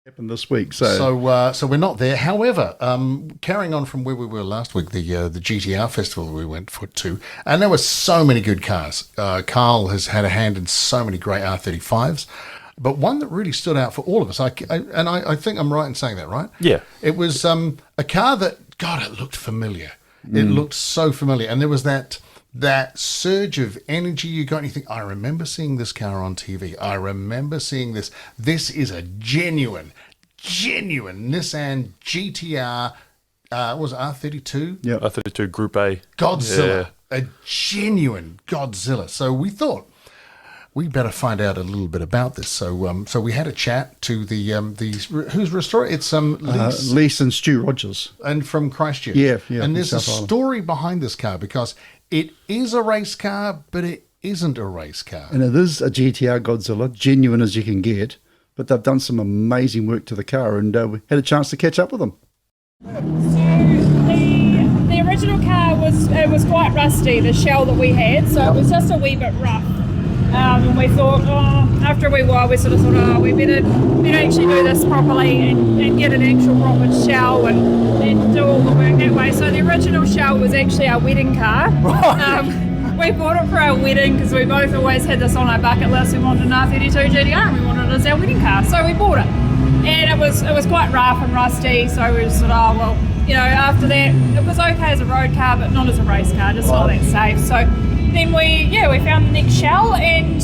happened this week. So we're not there. However, carrying on from where we were last week, the GTR festival we went to, and there were so many good cars. Carl has had a hand in so many great R35s, but one that really stood out for all of us. I think I'm right in saying that, right? Yeah. It was a car that, God, it looked familiar. It looked so familiar, and there was that surge of energy you got, and you think, I remember seeing this car on TV. I remember seeing this. This is a genuine Nissan GTR, was it R32? Yeah, R32 Group A. Godzilla. Yeah. A genuine Godzilla. So we thought we better find out a little bit about this. So we had a chat to the who's restoring it's Leese. Leese and Stu Rogers. And from Christchurch. Yeah. And there's a story behind this car because it is a race car, but it isn't a race car. And it is a GTR Godzilla, genuine as you can get, but they've done some amazing work to the car, and we had a chance to catch up with them. So the original car was quite rusty, the shell that we had, so it was just a wee bit rough. And we thought, after a wee while, we sort of thought, we better actually do this properly and get an actual proper shell and do all the work that way. So the original shell was actually our wedding car. We bought it for our wedding because we both always had this on our bucket list. We wanted an R32 GTR and we wanted it as our wedding car. So we bought it. And it was quite rough and rusty, so we just thought, after that, it was okay as a road car, but not as a race car, just not that safe. So then we found the next shell, and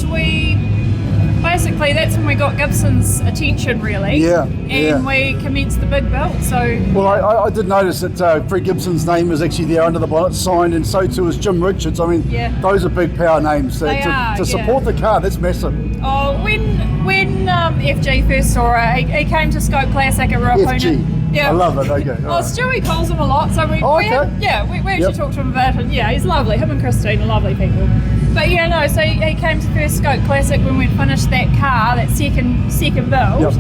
basically that's when we got Gibson's attention, really. We commenced the big build. So I did notice that Fred Gibson's name is actually there under the bonnet signed, and so too is Jim Richards. I mean, those are big power names. To support the car, that's massive. Oh, when FG first saw it, he came to Scope Classic at Replica. Yeah, I love it. Okay. Well, Stewie calls him a lot, so we actually talked to him about it. Yeah, he's lovely. Him and Christine are lovely people. But so he came to first Scope Classic when we finished that car, that second build,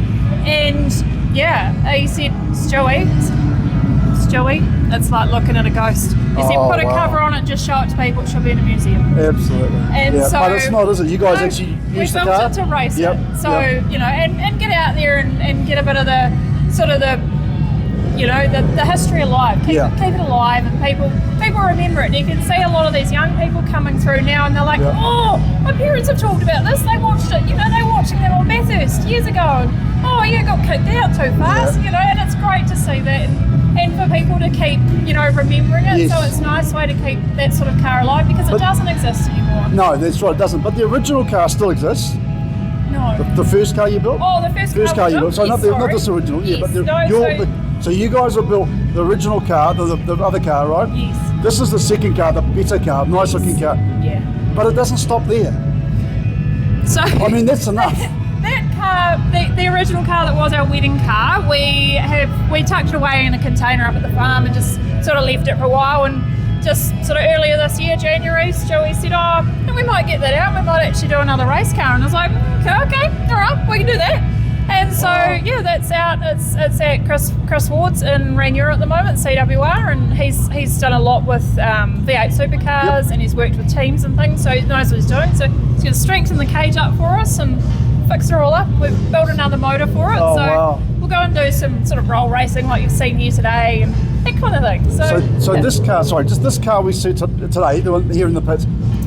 and he said, Stewie, it's like looking at a ghost. He said, put a cover on it, just show it to people. It should be in a museum. Absolutely. And so, but it's not, is it? You guys actually use the car? We built it to race it. So and get out there and get a bit of the sort of the history alive, keep it alive, and people remember it. And you can see a lot of these young people coming through now, and they're like, my parents have talked about this. They watched it. They were watching that on Bathurst years ago, and it got kicked out too fast. And it's great to see that, and for people to keep remembering it. Yes. So it's a nice way to keep that sort of car alive because it doesn't exist anymore. No, that's right, it doesn't. But the original car still exists. No. The first car you built? Oh, the first car you built. So not this original. Yes. But so you guys have built the original car, the other car, right? Yes. This is the second car, the better car, nice looking car. Yeah. But it doesn't stop there. So I mean, that's enough. That car, the original car that was our wedding car, we tucked it away in a container up at the farm and just sort of left it for a while, and just sort of earlier this year, January, Joey said, we might get that out, we might actually do another race car. And I was like, okay, all right, we can do that. And so, that's out. It's at Chris Ward's in Rangiora at the moment, CWR, and he's done a lot with V8 supercars, and he's worked with teams and things, so he knows what he's doing. So he's going to strengthen the cage up for us and fix it all up. We've built another motor for it, we'll go and do some sort of roll racing like you've seen here today and that kind of thing. So this car, this car we see today, the one here in the pits,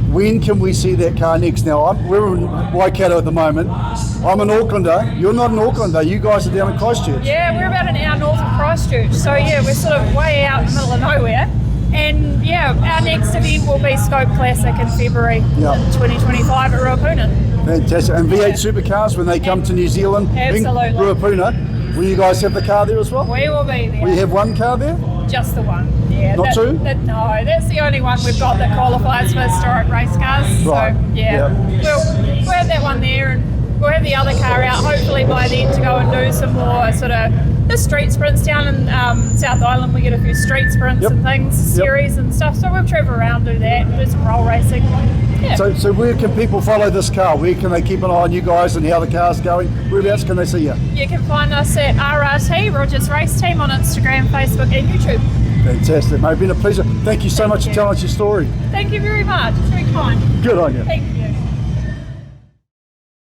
when can we see that car next? Now, we're in Waikato at the moment. I'm an Aucklander. You're not an Aucklander. You guys are down in Christchurch. Yeah, we're about an hour north of Christchurch. So, we're sort of way out in the middle of nowhere. And, our next event will be Scope Classic in February in 2025 at Ruapuna. Fantastic. And V8 supercars, when they come to New Zealand, absolutely. Ruapuna, will you guys have the car there as well? We will be there. Will you have one car there? Just the one. Yeah. Not two? No, that's the only one we've got that qualifies for historic race cars. Right. So, we'll have that one there, and we'll have the other car out hopefully by then to go and do some more sort of the street sprints down in South Island. We get a few street sprints and things, series and stuff. So we'll travel around, do that, and do some roll racing. Yeah. So where can people follow this car? Where can they keep an eye on you guys and how the car's going? Whereabouts can they see you? You can find us at RRT, Rogers Race Team, on Instagram, Facebook and YouTube. Fantastic, mate. It's been a pleasure. Thank you so much for telling us your story. Thank you very much. It's very kind. Good on you. Thank you.